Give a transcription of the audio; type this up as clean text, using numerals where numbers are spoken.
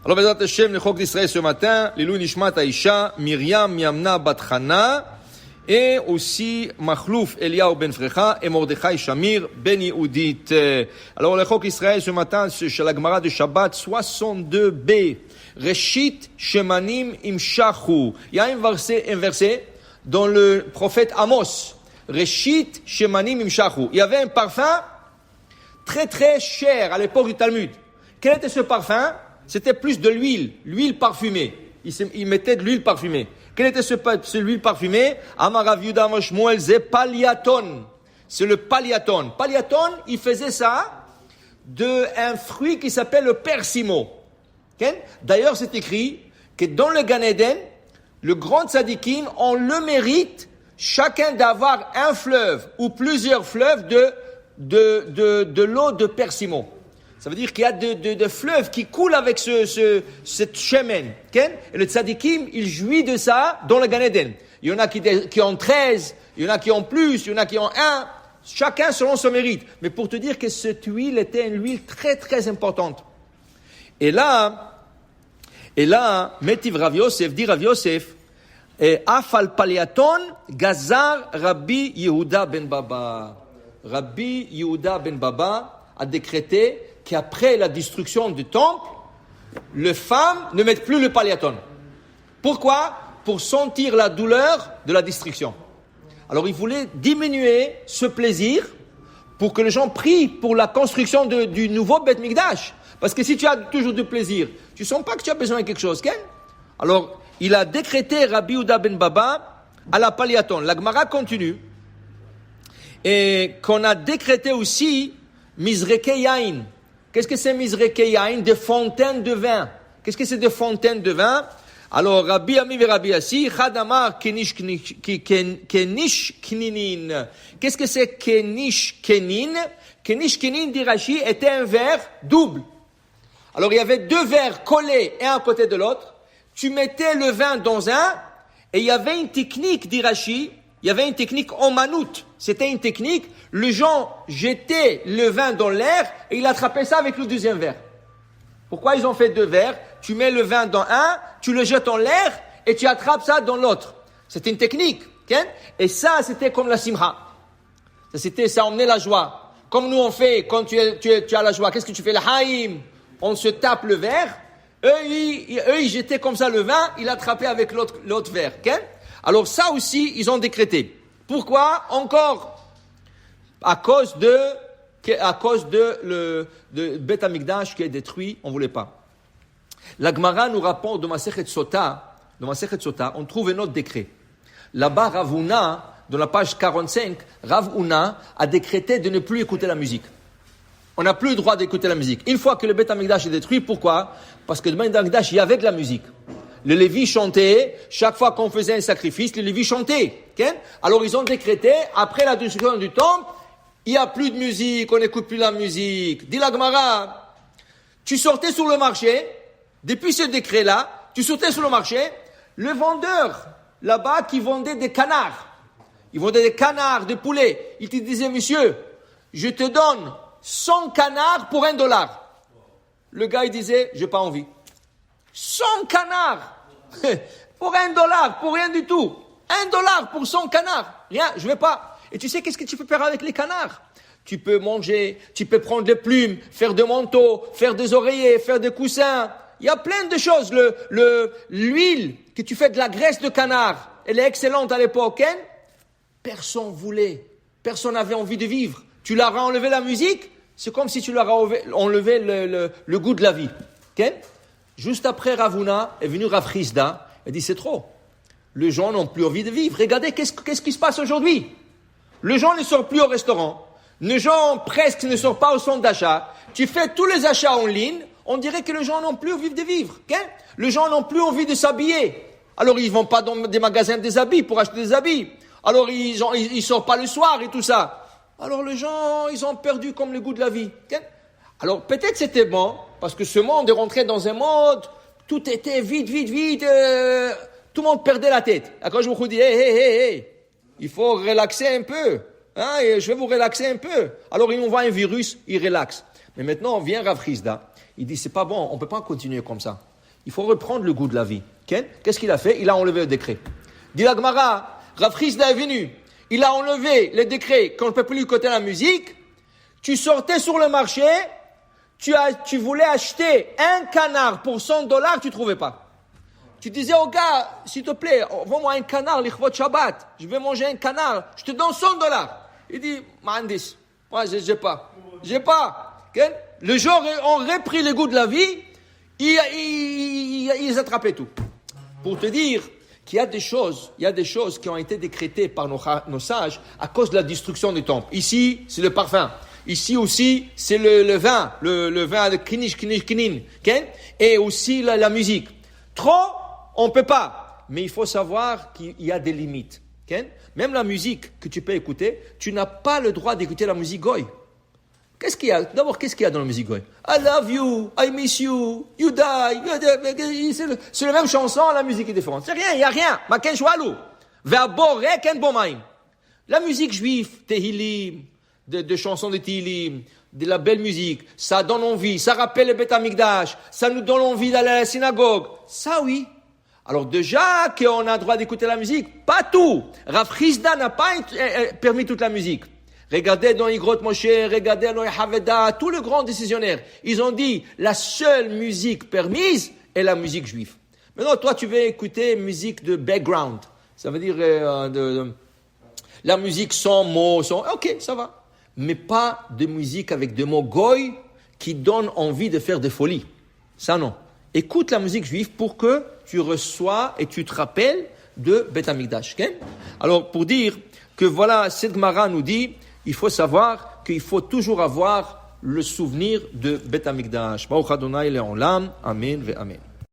Alors, Bezrat Hashem, le Chok d'Israël ce matin, Lilou Nishmat Aisha, Myriam Yamna Bat Chana, et aussi Machlouf Eliyahu Ben Frecha et Mordechai Shamir Ben Yehudit. Alors, le Chok Israël ce matin, chez la Gemara de Shabbat 62b, Reshit Shemanim Imshachu. Il y a un verset dans le prophète Amos, Reshit Shemanim Imshachu. Il y avait un parfum très très cher à l'époque du Talmud. Quel était ce parfum? C'était plus de l'huile parfumée. Il mettait de l'huile parfumée. Quel était ce l'huile parfumée? Amar Rav Yehuda Amar Shmuel, c'est paliaton. C'est le paliaton. Paliaton, il faisait ça d'un fruit qui s'appelle le persimo. Okay? D'ailleurs, c'est écrit que dans le Gan Eden, le grand tzadikim ont le mérite, chacun d'avoir un fleuve ou plusieurs fleuves de l'eau de persimo. Ça veut dire qu'il y a de fleuves qui coulent avec cette chemin. Okay? Et le tzadikim, il jouit de ça dans le Gan Eden. Il y en a qui ont 13, il y en a qui ont plus, il y en a qui ont 1. Chacun selon son mérite. Mais pour te dire que cette huile était une huile très très importante. Et là, Metiv Rav Yosef, dit Rav Yosef, Afal Paliaton, Gazar Rabbi Yehuda ben Baba. Rabbi Yehuda ben Baba a décrété qu'après la destruction du temple, les femmes ne mettent plus le paliaton. Pourquoi? Pour sentir la douleur de la destruction. Alors il voulait diminuer ce plaisir pour que les gens prient pour la construction du nouveau Beth Mikdash. Parce que si tu as toujours du plaisir, tu ne sens pas que tu as besoin de quelque chose. Okay? Alors il a décrété Rabbi Yehuda ben Baba à la paliaton. La Gemara continue. Et qu'on a décrété aussi Mizreke Yain. Qu'est-ce que c'est Mizreke Yain? Des fontaines de vin. Qu'est-ce que c'est des fontaines de vin? Alors, Rabbi Ami et Rabbi Assi, Chadamar Kenish Kninin. Qu'est-ce que c'est Kenish Kenin? Kenish Kenin, dit Rashi, était un verre double. Alors, il y avait 2 verres collés, un à côté de l'autre. Tu mettais le vin dans un, et il y avait une technique, dit Rashi, il y avait une technique en manout. C'était une technique, les gens jetaient le vin dans l'air et ils attrapaient ça avec le deuxième verre. Pourquoi ils ont fait 2 verres? Tu mets le vin dans un, tu le jettes en l'air et tu attrapes ça dans l'autre. C'était une technique. Okay? Et ça, c'était comme la simcha. Ça emmenait la joie. Comme nous on fait, quand tu as la joie, qu'est-ce que tu fais? Le haïm. On se tape le verre. Eux, ils jetaient comme ça le vin, ils l'attrapaient avec l'autre verre. Okay? Alors ça aussi, ils ont décrété. Pourquoi? Encore à cause de Beth Amikdash qui est détruit, on ne voulait pas. La Gemara nous rapporte de Masechet Sota, on trouve un autre décret. Là-bas, Rav Huna, dans la page 45, Rav Huna a décrété de ne plus écouter la musique. On n'a plus le droit d'écouter la musique. Une fois que le Beth Amikdash est détruit, pourquoi? Parce que le Beth Amikdash, il y avait de la musique. Les Lévis chantaient, chaque fois qu'on faisait un sacrifice, les Lévis chantaient. Okay? Alors ils ont décrété, après la destruction du temple, il n'y a plus de musique, on n'écoute plus la musique. Dit la Gemara, tu sortais sur le marché, depuis ce décret-là, tu sortais sur le marché, le vendeur là-bas qui vendait des canards, il vendait des canards, des poulets, il te disait, monsieur, je te donne 100 canards pour $1. Le gars il disait, j'ai pas envie. 100 canards pour $1, pour rien du tout. $1 pour 100 canards. Rien, je vais pas. Et tu sais qu'est-ce que tu peux faire avec les canards? Tu peux manger, tu peux prendre des plumes, faire des manteaux, faire des oreillers, faire des coussins. Il y a plein de choses. L'huile que tu fais de la graisse de canard, elle est excellente à l'époque. Hein? Personne voulait. Personne n'avait envie de vivre. Tu leur as enlevé la musique, c'est comme si tu leur as enlevé le goût de la vie. Okay? Juste après, Rav Huna est venu Rav Chisda et dit c'est trop. Les gens n'ont plus envie de vivre. Regardez qu'est-ce qui se passe aujourd'hui. Les gens ne sortent plus au restaurant. Les gens presque ne sortent pas au centre d'achat. Tu fais tous les achats en ligne. On dirait que les gens n'ont plus envie de vivre. Okay? Les gens n'ont plus envie de s'habiller. Alors ils vont pas dans des magasins des habits pour acheter des habits. Alors ils sortent pas le soir et tout ça. Alors les gens, ils ont perdu comme le goût de la vie. Okay? Alors peut-être c'était bon, parce que ce monde est rentré dans un mode, tout était vite, tout le monde perdait la tête. Quand je vous dis, hey, il faut relaxer un peu. Hein, et je vais vous relaxer un peu. Alors il envoie un virus, il relaxe. Mais maintenant, vient Rav Chisda, il dit, c'est pas bon, on peut pas continuer comme ça. Il faut reprendre le goût de la vie. Okay? Qu'est-ce qu'il a fait? Il a enlevé le décret. Dit la Gemara, Rav Chisda est venu. Il a enlevé le décret qu'on ne peut plus écouter la musique. Tu sortais sur le marché, tu voulais acheter un canard pour $100, tu ne trouvais pas. Tu disais au gars, s'il te plaît, vends-moi un canard, l'Ichvot Shabbat. Je vais manger un canard, je te donne $100. Il dit, Mandis, moi j'ai pas. Okay? Les gens ont repris le goût de la vie, ils attrapaient tout. Pour te dire qu'il y a des choses qui ont été décrétées par nos sages à cause de la destruction du temple. Ici, c'est le parfum. Ici aussi, c'est le vin, le vin de kinin, okay? Et aussi la musique. Trop, on peut pas. Mais il faut savoir qu'il y a des limites. Okay? Même la musique que tu peux écouter, tu n'as pas le droit d'écouter la musique goy. Qu'est-ce qu'il y a? D'abord, qu'est-ce qu'il y a dans la musique goy? I love you, I miss you, you die. C'est la même chanson, la musique est différente. C'est rien, il n'y a rien. Maken shwalu. Ve'aborek en bomaim. La musique juive, Tehillim, de chansons de Tehillim, de la belle musique, ça donne envie, ça rappelle le Beth Amikdash, ça nous donne envie d'aller à la synagogue. Ça, oui. Alors déjà qu'on a le droit d'écouter la musique, pas tout. Rav Chisda n'a pas permis toute la musique. Regardez dans Igrot Moshe, regardez dans Haveda, tous les grands décisionnaires. Ils ont dit, la seule musique permise est la musique juive. Maintenant, toi, tu veux écouter musique de background. Ça veut dire la musique sans mots, ok, ça va. Mais pas de musique avec des mots goy qui donnent envie de faire des folies. Ça, non. Écoute la musique juive pour que tu reçois et tu te rappelles de Beth Amikdash. Okay? Alors, pour dire que voilà, cette Gemara nous dit, il faut savoir qu'il faut toujours avoir le souvenir de Beth Amikdash. Baruch Adonai le'olam. Amen ve amen.